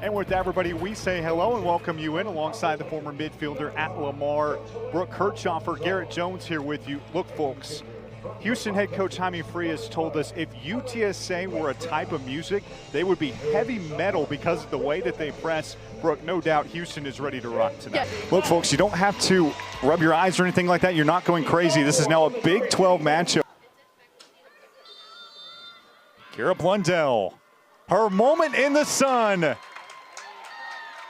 And with everybody, we say hello and welcome you in alongside the former midfielder at Lamar, Brooke Kirchhoffer. Garrett Jones here with you. Look, folks, Houston head coach Jaime Frias told us if UTSA were a type of music, they would be heavy metal because of the way that they press. Brooke, no doubt Houston is ready to rock tonight. Yeah. Look, folks, you don't have to rub your eyes or anything like that. You're not going crazy. This is now a Big 12 matchup. Kira Blundell, her moment in the sun.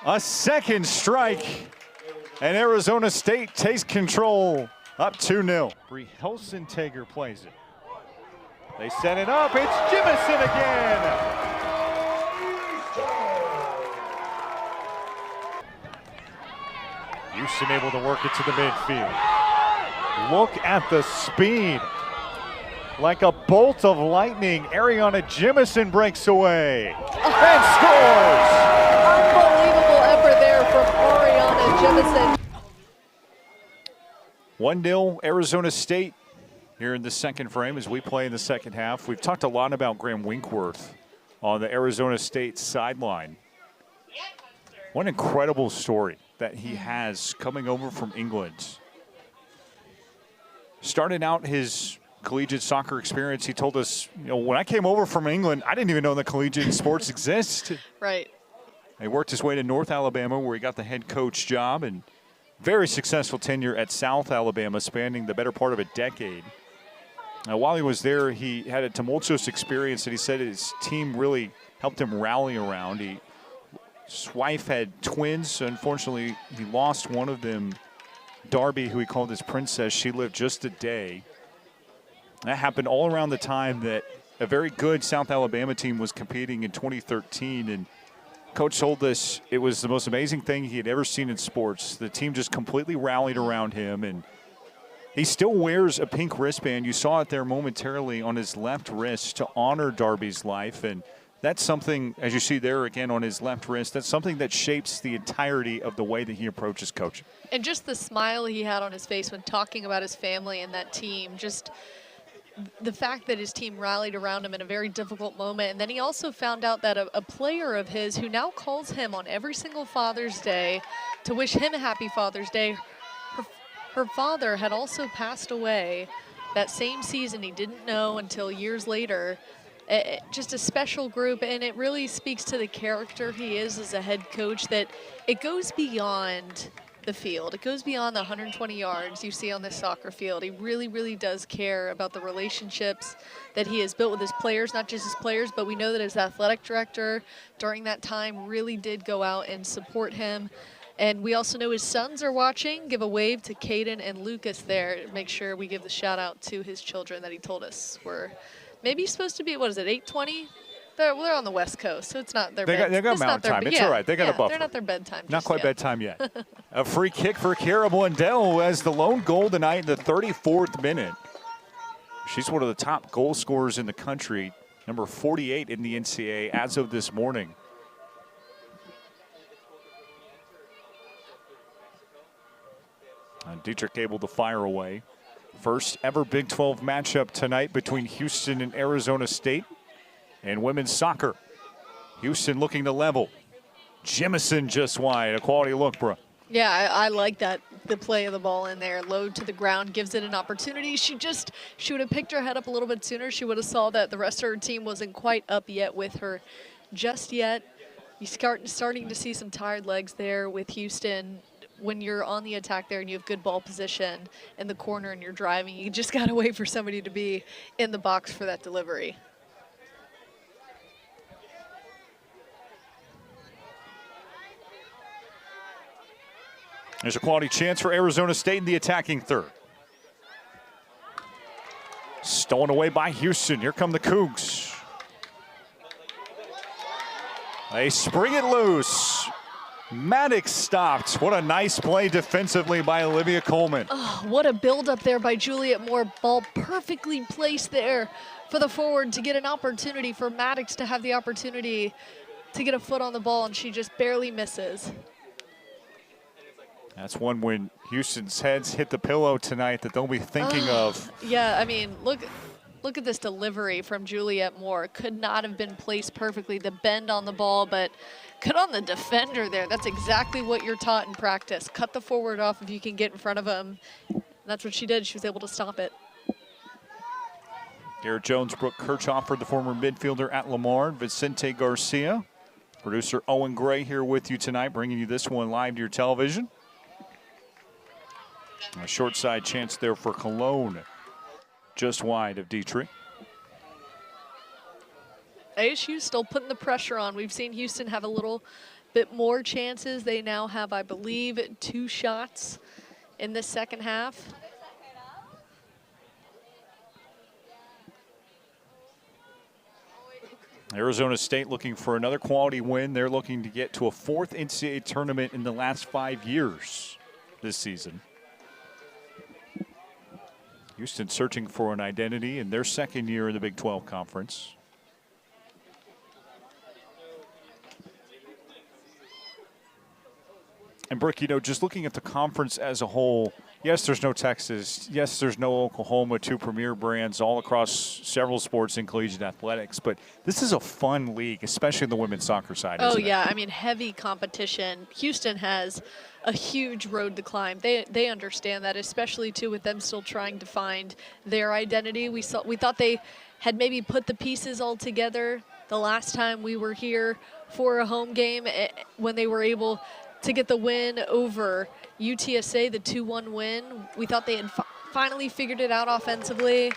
A second strike, and Arizona State takes control, up 2-0. Bree Helsenteger plays it. They set it up, it's Jimison again! Houston able to work it to the midfield. Look at the speed. Like a bolt of lightning, Ariana Jimison breaks away and scores! Unbelievable effort there from Ariana Jimison. 1-0 Arizona State here in the second frame as we play in the second half. We've talked a lot about Graham Winkworth on the Arizona State sideline. What an incredible story that he has coming over from England. Started out his collegiate soccer experience, he told us, when I came over from England, I didn't even know that collegiate sports exist. Right. He worked his way to North Alabama where he got the head coach job and very successful tenure at South Alabama spanning the better part of a decade. While he was there, he had a tumultuous experience that he said his team really helped him rally around. His wife had twins. Unfortunately, he lost one of them, Darby, who he called his princess. She lived just a day. That happened all around the time that a very good South Alabama team was competing in 2013. And Coach told us it was the most amazing thing he had ever seen in sports. The team just completely rallied around him. And he still wears a pink wristband. You saw it there momentarily on his left wrist to honor Darby's life. And that's something, as you see there again on his left wrist, that's something that shapes the entirety of the way that he approaches coaching. And just the smile he had on his face when talking about his family and that team, just the fact that his team rallied around him in a very difficult moment. And then he also found out that a player of his who now calls him on every single Father's Day to wish him a happy Father's Day, her father had also passed away that same season. He didn't know until years later. Just a special group, and it really speaks to the character he is as a head coach, that it goes beyond the field. It goes beyond the 120 yards you see on this soccer field. He really, really does care about the relationships that he has built with his players, not just his players, but we know that his athletic director during that time really did go out and support him. And we also know his sons are watching. Give a wave to Caden and Lucas there. Make sure we give the shout out to his children that he told us were maybe supposed to be, what is it, 8:20? They're on the West Coast, so it's not their bedtime. They got mountain time. It's all right. They got a buffer. They're not their bedtime. Not quite bedtime yet. A free kick for Kira Blundell as the lone goal tonight in the 34th minute. She's one of the top goal scorers in the country, number 48 in the NCAA as of this morning. Dietrich able to fire away. First ever Big 12 matchup tonight between Houston and Arizona State and women's soccer. Houston looking to level. Jimison just wide. A quality look, bro. Yeah, I like that. The play of the ball in there. Low to the ground, gives it an opportunity. She would have picked her head up a little bit sooner. She would have saw that the rest of her team wasn't quite up yet with her just yet. You starting to see some tired legs there with Houston. When you're on the attack there and you have good ball position in the corner and you're driving, you just got to wait for somebody to be in the box for that delivery. There's a quality chance for Arizona State in the attacking third. Stolen away by Houston. Here come the Cougs. They spring it loose. Maddox stopped. What a nice play defensively by Olivia Coleman. Oh, what a build-up there by Juliet Moore. Ball perfectly placed there for the forward to get an opportunity for Maddox to have the opportunity to get a foot on the ball, and she just barely misses. That's one when Houston's heads hit the pillow tonight that they'll be thinking of. Yeah, I mean, look, Look at this delivery from Juliet Moore. Could not have been placed perfectly. The bend on the ball, but good on the defender there. That's exactly what you're taught in practice. Cut the forward off if you can get in front of him. That's what she did. She was able to stop it. Garrett Jones, Brooke Kirchhoffer, the former midfielder at Lamar, Vicente Garcia. Producer Owen Gray here with you tonight, bringing you this one live to your television. A short side chance there for Cologne, just wide of Dietrich. ASU still putting the pressure on. We've seen Houston have a little bit more chances. They now have, I believe, 2 shots in the second half. Arizona State looking for another quality win. They're looking to get to a 4th NCAA tournament in the last 5 years this season. Houston searching for an identity in their 2nd year in the Big 12 Conference. And Brooke, you know, just looking at the conference as a whole, yes, there's no Texas. Yes, there's no Oklahoma, 2 premier brands all across several sports in collegiate athletics. But this is a fun league, especially in the women's soccer side. Oh, isn't yeah. it? I mean, heavy competition. Houston has a huge road to climb. They understand that, especially, too, with them still trying to find their identity. We thought they had maybe put the pieces all together the last time we were here for a home game when they were able to get the win over UTSA, the 2-1 win. We thought they had finally figured it out offensively.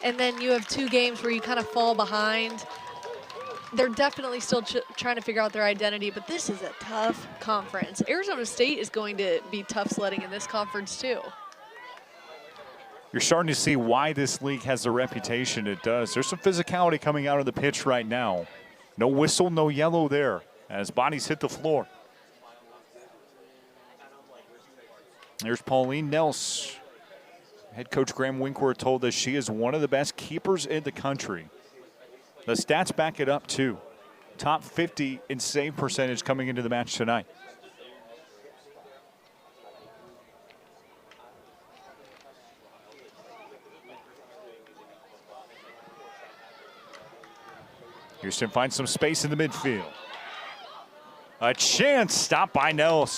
And then you have 2 games where you kind of fall behind. They're definitely still trying to figure out their identity, but this is a tough conference. Arizona State is going to be tough sledding in this conference too. You're starting to see why this league has the reputation it does. There's some physicality coming out of the pitch right now. No whistle, no yellow there as bodies hit the floor. There's Pauline Nels. Head coach Graham Winkworth told us she is one of the best keepers in the country. The stats back it up too. Top 50 in save percentage coming into the match tonight. Houston finds some space in the midfield. A chance stopped by Nels.